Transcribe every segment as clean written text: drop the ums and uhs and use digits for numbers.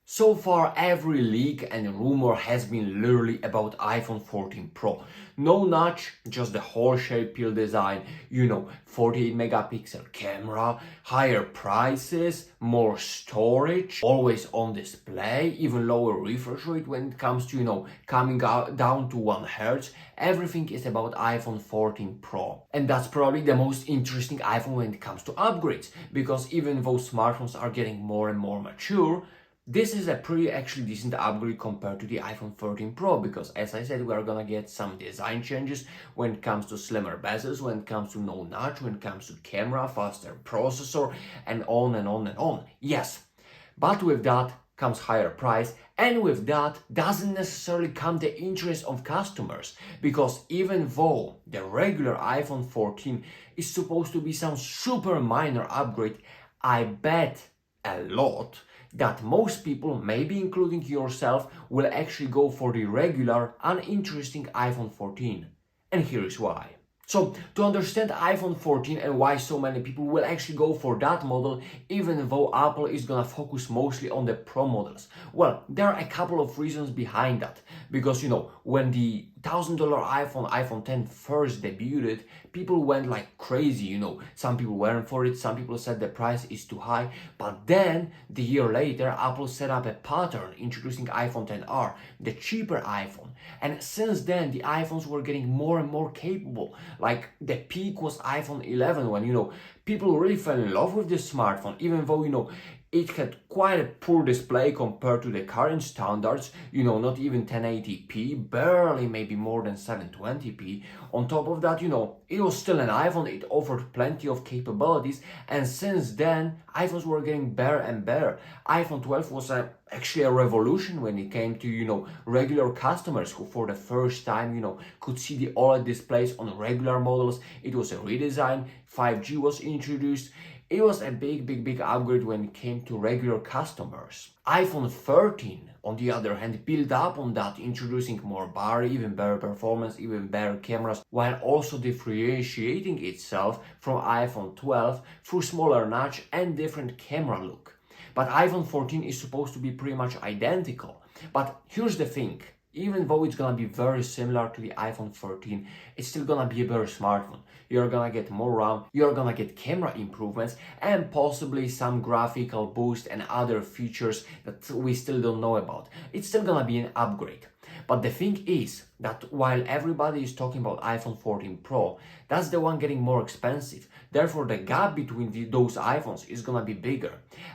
So far, every leak and rumor has been literally about iPhone 14 Pro. No notch, just the whole shape peel design, 48 megapixel camera, higher prices, more storage, always on display, even lower refresh rate when it comes to, coming out down to 1 Hz. Everything is about iPhone 14 Pro. And that's probably the most interesting iPhone when it comes to upgrades, because even though smartphones are getting more and more mature, this is a pretty actually decent upgrade compared to the iPhone 13 Pro, because as I said, we are gonna get some design changes when it comes to slimmer bezels, when it comes to no notch, when it comes to camera, faster processor, and on and on and on. Yes, but with that comes higher price, and with that doesn't necessarily come the interest of customers, because even though the regular iPhone 14 is supposed to be some super minor upgrade, I bet a lot that most people, maybe including yourself, will actually go for the regular, uninteresting iPhone 14. And here is why. So, to understand iPhone 14 and why so many people will actually go for that model, even though Apple is gonna focus mostly on the Pro models. Well, there are a couple of reasons behind that. Because, when the $1,000 iPhone 10 first debuted, people went like crazy, Some people weren't for it, some people said the price is too high. But then, the year later, Apple set up a pattern introducing iPhone 10R, the cheaper iPhone. And since then, the iPhones were getting more and more capable. Like, the peak was iPhone 11 when, people really fell in love with this smartphone, even though, it had quite a poor display compared to the current standards, not even 1080p, barely maybe more than 720p. On top of that, it was still an iPhone, it offered plenty of capabilities, and since then, iPhones were getting better and better. iPhone 12 was actually a revolution when it came to, regular customers who for the first time, could see the OLED displays on regular models. It was a redesign, 5G was introduced. It was a big upgrade when it came to regular customers. iPhone 13, on the other hand, built up on that, introducing more bar, even better performance, even better cameras, while also differentiating itself from iPhone 12 through smaller notch and different camera look. But iPhone 14 is supposed to be pretty much identical. But here's the thing. Even though it's gonna be very similar to the iPhone 13, it's still gonna be a better smartphone. You're gonna get more RAM, you're gonna get camera improvements, and possibly some graphical boost and other features that we still don't know about. It's still gonna be an upgrade. But the thing is that while everybody is talking about iPhone 14 Pro, that's the one getting more expensive. Therefore, the gap between those iPhones is gonna be bigger.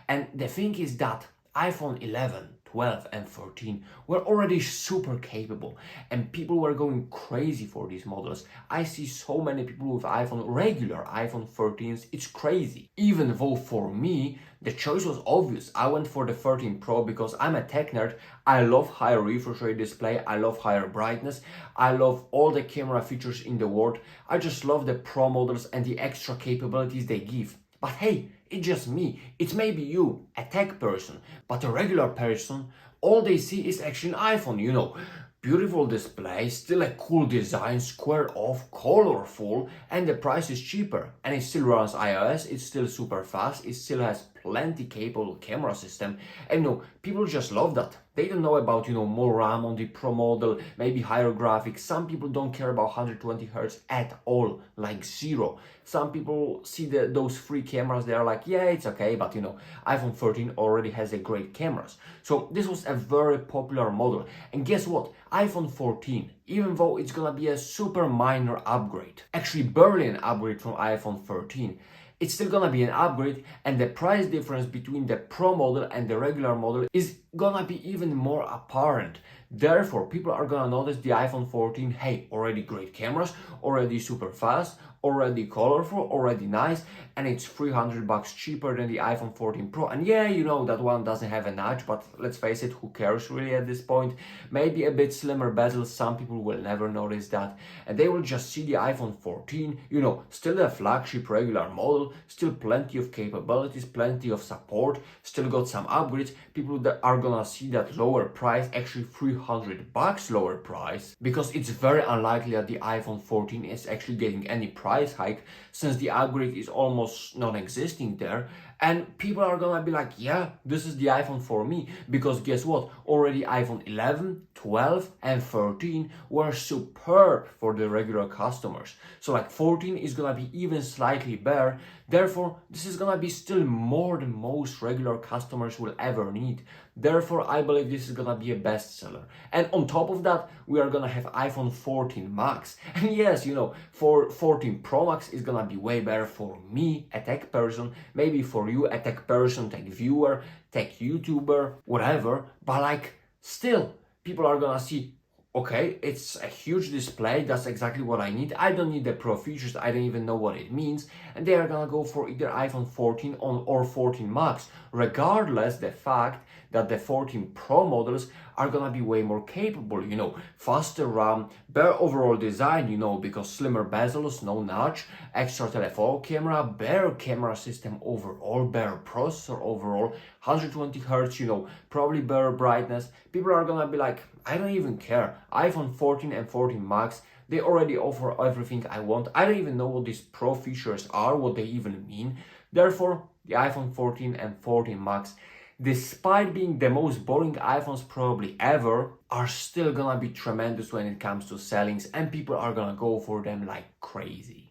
And the thing is that iPhone 11, 12 and 13 were already super capable, and people were going crazy for these models. I see so many people with regular iPhone 13s, it's crazy. Even though for me, the choice was obvious. I went for the 13 Pro because I'm a tech nerd. I love higher refresh rate display, I love higher brightness, I love all the camera features in the world. I just love the Pro models and the extra capabilities they give. But hey, it's just me. It's maybe you, a tech person, but a regular person, all they see is actually an iPhone, Beautiful display, still a cool design, squared off, colorful, and the price is cheaper. And it still runs iOS, it's still super fast, it still has plenty capable camera system. And people just love that. They don't know about, more RAM on the Pro model, maybe higher graphics. Some people don't care about 120 Hz at all, like zero. Some people see those free cameras, they are like, yeah, it's okay, but iPhone 13 already has a great cameras. So this was a very popular model. And guess what? iPhone 14, even though it's gonna be a super minor upgrade, actually barely an upgrade from iPhone 13, it's still gonna be an upgrade, and the price difference between the Pro model and the regular model is gonna be even more apparent. Therefore, people are gonna notice the iPhone 14, hey, already great cameras, already super fast, already colorful, already nice, and it's $300 cheaper than the iPhone 14 Pro. And yeah, that one doesn't have a notch, but let's face it, who cares really at this point? Maybe a bit slimmer bezel, some people will never notice that, and they will just see the iPhone 14, still a flagship regular model, still plenty of capabilities, plenty of support, still got some upgrades. People that are gonna see that lower price, actually $300 lower price, because it's very unlikely that the iPhone 14 is actually getting any price hike, since the upgrade is almost non-existing there, And people are gonna be like, yeah, this is the iPhone for me. Because guess what? Already iPhone 11, 12, and 13 were superb for the regular customers. So like 14 is gonna be even slightly better. Therefore, this is gonna be still more than most regular customers will ever need. Therefore, I believe this is gonna be a bestseller. And on top of that, we are gonna have iPhone 14 Max. And yes, for 14 Pro Max is gonna be way better for me, a tech person, maybe for you, a tech person, tech viewer, tech YouTuber, whatever. But like, still, people are gonna see, okay, it's a huge display, that's exactly what I need. I don't need the pro features, I don't even know what it means. And they are gonna go for either iPhone 14 or 14 Max, regardless the fact that the 14 Pro models are gonna be way more capable, faster RAM, better overall design, because slimmer bezels, no notch, extra telephoto camera, better camera system overall, better processor overall, 120 Hz, probably better brightness. People are gonna be like, I don't even care. iPhone 14 and 14 Max, they already offer everything I want. I don't even know what these pro features are, what they even mean. Therefore, the iPhone 14 and 14 Max, despite being the most boring iPhones probably ever, are still gonna be tremendous when it comes to sellings, and people are gonna go for them like crazy.